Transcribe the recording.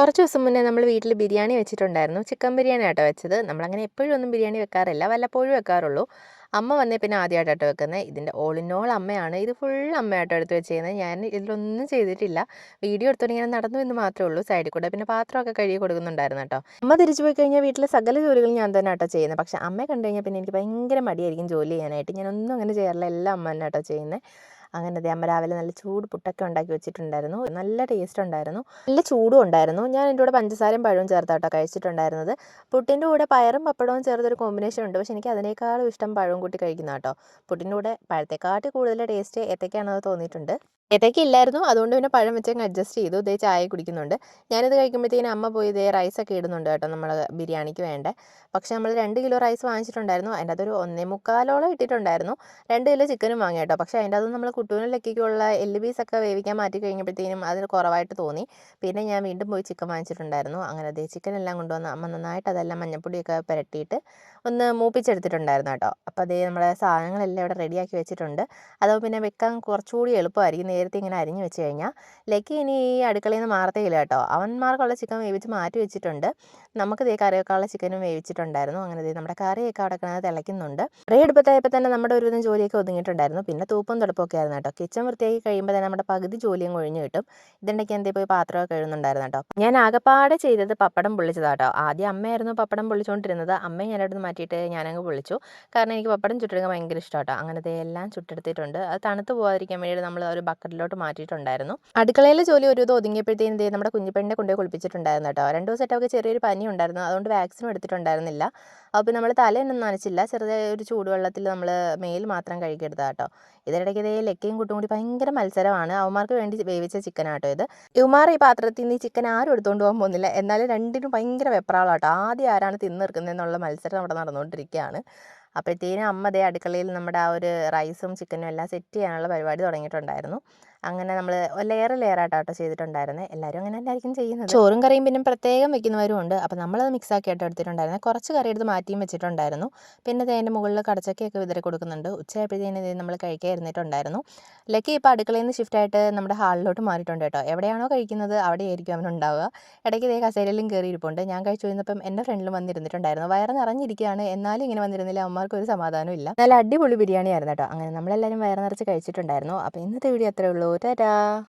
കുറച്ച് ദിവസം മുന്നേ നമ്മൾ വീട്ടിൽ ബിരിയാണി വെച്ചിട്ടുണ്ടായിരുന്നു. ചിക്കൻ ബിരിയാണി ആട്ടോ വെച്ചത്. നമ്മളങ്ങനെ എപ്പോഴും ഒന്നും ബിരിയാണി വെക്കാറില്ല. വല്ലപ്പോഴും വെക്കാറുള്ളൂ. അമ്മ വന്നേ പിന്നെ ആദ്യമായിട്ടാട്ടോ വെക്കുന്നത്. ഇതിൻ്റെ ഓൾ ഇൻ ഓൾ അമ്മയാണ്. ഇത് ഫുൾ അമ്മയാട്ടോ എടുത്ത് വെച്ചിരുന്നത്. ഞാൻ ഇതിലൊന്നും ചെയ്തിട്ടില്ല. വീഡിയോ എടുത്തോണ്ട് ഇങ്ങനെ നടന്നു എന്ന് മാത്രമേ ഉള്ളൂ. സൈഡിൽ കൂടെ പിന്നെ പാത്രമൊക്കെ കഴുകി കൊടുക്കുന്നുണ്ടായിരുന്നു കേട്ടോ. അമ്മ തിരിച്ചു പോയി കഴിഞ്ഞാൽ വീട്ടിലെ സകല ജോലികളും ഞാൻ തന്നെ ആട്ടോ ചെയ്യുന്നത്. പക്ഷേ അമ്മയെ കണ്ടു കഴിഞ്ഞാൽ പിന്നെ എനിക്ക് ഭയങ്കര മടിയായിരിക്കും ജോലി ചെയ്യാനായിട്ട്. ഞാനൊന്നും അങ്ങനെ ചെയ്യാറില്ല. എല്ലാം അമ്മ തന്നെ ആട്ടോ ചെയ്യുന്നത്. അങ്ങനെ ദേ അമ്മ രാവിലെ നല്ല ചൂട് പുട്ടൊക്കെ ഉണ്ടാക്കി വെച്ചിട്ടുണ്ടായിരുന്നു. നല്ല ടേസ്റ്റ് ഉണ്ടായിരുന്നു. നല്ല ചൂടും ഉണ്ടായിരുന്നു. ഞാൻ എൻ്റെ കൂടെ പഞ്ചസാരയും പഴവും ചേർത്താട്ടോ കഴിച്ചിട്ടുണ്ടായിരുന്നത്. പുട്ടിൻ്റെ കൂടെ പയറും പപ്പടവും ചേർത്തൊരു കോമ്പിനേഷൻ ഉണ്ട്. പക്ഷേ എനിക്ക് അതിനേക്കാളും ഇഷ്ടം പഴവും കൂട്ടി കഴിക്കുന്ന കേട്ടോ. പുട്ടിൻ്റെ കൂടെ പഴത്തെക്കാട്ടി കൂടുതൽ ടേസ്റ്റ് ഏത്തയ്ക്കാണെന്ന് തോന്നിയിട്ടുണ്ട്. ഏത്തയ്ക്ക ഇല്ലായിരുന്നു. അതുകൊണ്ട് പിന്നെ പഴം വെച്ചങ്ങ് അഡ്ജസ്റ്റ് ചെയ്തു. ദേ ചായ കുടിക്കുന്നുണ്ട്. ഞാനിത് കഴിക്കുമ്പോഴത്തേക്കും അമ്മ പോയി ഇതേ റൈസൊക്കെ ഇടുന്നുണ്ട് കേട്ടോ നമ്മൾ ബിരിയാണിക്ക് വേണ്ടേ. പക്ഷേ നമ്മൾ 2 കിലോ റൈസ് വാങ്ങിച്ചിട്ടുണ്ടായിരുന്നു. അതിൻ്റെ അകത്തൊരു 1.25 ഇട്ടിട്ടുണ്ടായിരുന്നു. 2 കിലോ ചിക്കനും വാങ്ങി കേട്ടോ. പക്ഷേ അതിൻ്റെ അകത്ത് നമ്മൾ കുട്ടൂനും ലക്കിക്കുള്ള എല്ല് പീസൊക്കെ വേവിക്കാൻ മാറ്റി കഴിഞ്ഞപ്പോഴത്തേനും അതിന് കുറവായിട്ട് തോന്നി. പിന്നെ ഞാൻ വീണ്ടും പോയി ചിക്കൻ വാങ്ങിച്ചിട്ടുണ്ടായിരുന്നു. അങ്ങനെ ദേ ചിക്കൻ എല്ലാം കൊണ്ടുവന്ന് അമ്മ നന്നായിട്ട് അതെല്ലാം മഞ്ഞപ്പൊടിയൊക്കെ പുരട്ടിയിട്ട് ഒന്ന് മൂപ്പിച്ചെടുത്തിട്ടുണ്ടായിരുന്നു കേട്ടോ. അപ്പോൾ അതേ നമ്മുടെ സാധനങ്ങളെല്ലാം ഇവിടെ റെഡിയാക്കി വെച്ചിട്ടുണ്ട്. അതാവുമ്പോൾ പിന്നെ വെക്കാൻ കുറച്ചുകൂടി എളുപ്പമായിരിക്കും. നേരത്തെ ഇങ്ങനെ അരിഞ്ഞ് വെച്ച് കഴിഞ്ഞാൽ. ലക്കി ഇനി ഈ അടുക്കളയിൽ നിന്ന് മാറത്തേയില്ല കേട്ടോ. അവന്മാർക്കുള്ള ചിക്കൻ വേവിച്ച് മാറ്റി വെച്ചിട്ടുണ്ട്. നമുക്ക് ദേ കറി വെക്കാനുള്ള ചിക്കനും വേവിച്ചിട്ടുണ്ടായിരുന്നു. അങ്ങനെ ദേ നമ്മുടെ കറിയൊക്കെ അവിടെ കിടന്ന് തിളയ്ക്കുന്നുണ്ട്. കറി എടുപ്പത്തായപ്പോൾ തന്നെ നമ്മുടെ ഒരുവിധം ജോലിയൊക്കെ ഒതുങ്ങിയിട്ടുണ്ടായിരുന്നു. പിന്നെ തൂപ്പും തുടപ്പൊക്കെ ആയിരുന്നു കേട്ടോ. കിച്ചൺ വൃത്തിയാക്കി കഴിയുമ്പോൾ തന്നെ നമ്മുടെ പകുതി ജോലിയും ഒഴിഞ്ഞ് കിട്ടും. ഇതിൻ്റെയൊക്കെ എന്തേ പോയി പാത്രമൊക്കെ കഴുകുന്നുണ്ടായിരുന്നു കേട്ടോ. ഞാൻ ആകെപ്പാടെ ചെയ്തത് പപ്പടം പൊള്ളിച്ചതാട്ടോ. ആദ്യം അമ്മയായിരുന്നു പപ്പടം പൊള്ളിച്ചുകൊണ്ടിരുന്നത്. അമ്മയെ ഞാനവിടെ മാറ്റിയിട്ട് ഞാനങ്ങ് പൊള്ളിച്ചു. കാരണം എനിക്ക് പപ്പടം ചുട്ടെടുക്കാൻ ഭയങ്കര ഇഷ്ടമാട്ടോ. അങ്ങനത്തെ എല്ലാം ചുട്ടെടുത്തിട്ടുണ്ട്. അത് തണുത്ത് പോകാതിരിക്കാൻ വേണ്ടി നമ്മൾ ഒരു ബക്കറ്റിലോട്ട് മാറ്റിയിട്ടുണ്ടായിരുന്നു. അടുക്കളയിലെ ജോലി ഒരുവിധം ഒതുങ്ങിയപ്പോഴത്തേനും ദേ നമ്മുടെ കുഞ്ഞിപ്പെണ്ണിനെ കൊണ്ടുപോയി കുളിപ്പിച്ചിട്ടുണ്ടായിരുന്നു കേട്ടോ. 2 ദിവസമായിട്ട് അവൾക്ക് ചെറിയൊരു പനി ഉണ്ടായിരുന്നു. അതുകൊണ്ട് വാക്സിനും എടുത്തിട്ടുണ്ടായിരുന്നില്ല. അപ്പോൾ നമ്മൾ തലയൊന്നും നനച്ചില്ല. ചെറുതായ ഒരു ചൂടുവെള്ളത്തിൽ നമ്മൾ മേൽ മാത്രം കഴുകിയെടുത്താൽ കേട്ടോ. ഇതിനിടയ്ക്ക് ഇതേ ലക്കയും കുട്ടും കൂടി ഭയങ്കര മത്സരമാണ്. അവന്മാർക്ക് വേണ്ടി വേവിച്ച ചിക്കനാട്ടോ ഇത്. ഇവന്മാർ ഈ പാത്രത്തിൽ നിന്ന് ഈ ചിക്കൻ ആരും എടുത്തുകൊണ്ട് പോകാൻ പോകുന്നില്ല. എന്നാലും രണ്ടിനും ഭയങ്കര വെപ്രാളാട്ടോ. ആദ്യം ആരാണ് തിന്ന് തീർക്കുന്നതെന്നുള്ള മത്സരം അവിടെ നടന്നുകൊണ്ടിരിക്കുകയാണ്. അപ്പോഴത്തേനും അമ്മ ദേ അടുക്കളയിൽ നമ്മുടെ ആ ഒരു റൈസും ചിക്കനും എല്ലാം സെറ്റ് ചെയ്യാനുള്ള പരിപാടി തുടങ്ങിയിട്ടുണ്ടായിരുന്നു. അങ്ങനെ നമ്മൾ ലെയറായിട്ടാട്ടോ ചെയ്തിട്ടുണ്ടായിരുന്നത്. എല്ലാവരും അങ്ങനെ തന്നെയായിരിക്കും ചെയ്യുന്നത്. ചോറും കറിയും പിന്നെ പ്രത്യേകം വെക്കുന്നവരും ഉണ്ട്. അപ്പോൾ നമ്മളത് മിക്സാക്കി ആയിട്ട് എടുത്തിട്ടുണ്ടായിരുന്നത്. കുറച്ച് കറി എടുത്ത് മാറ്റിയും വെച്ചിട്ടുണ്ടായിരുന്നു. പിന്നെ അതിൻ്റെ മുകളിൽ കടച്ചക്കയൊക്കെ വിതറി കൊടുക്കുന്നുണ്ട്. ഉച്ചയായപ്പോഴത്തേനും നമ്മൾ കഴിക്കാൻ ഇരുന്നിട്ടുണ്ടായിരുന്നു. ലക്കി ഇപ്പോൾ അടുക്കളയിൽ നിന്ന് ഷിഫ്റ്റായിട്ട് നമ്മുടെ ഹാളിലോട്ട് മാറിയിട്ടുണ്ട് കേട്ടോ. എവിടെയാണോ കഴിക്കുന്നത് അവിടെയായിരിക്കും അവനുണ്ടാവുക. ഇടയ്ക്ക് ഇതേ കസേരയിലും കയറി ഇരിപ്പുണ്ട്. ഞാൻ കഴിച്ചു കഴിഞ്ഞപ്പം എൻ്റെ ഫ്രണ്ടിലും വന്നിരുന്നിട്ടുണ്ടായിരുന്നു. വയറ് നിറഞ്ഞിരിക്കുകയാണ്. എന്നാലും ഇങ്ങനെ വന്നിരുന്നില്ല. അവന്മാർക്ക് ഒരു സമാധാനം ഇല്ല. നല്ല അടിപൊളി ബിരിയാണി ആയിരുന്നു കേട്ടോ. അങ്ങനെ നമ്മളെല്ലാവരും വയറ് നിറച്ച് കഴിച്ചിട്ടുണ്ടായിരുന്നു. അപ്പോൾ ഇന്നത്തെ വീഡിയോ അത്രേ ഉള്ളൂ. ടാറ്റാ.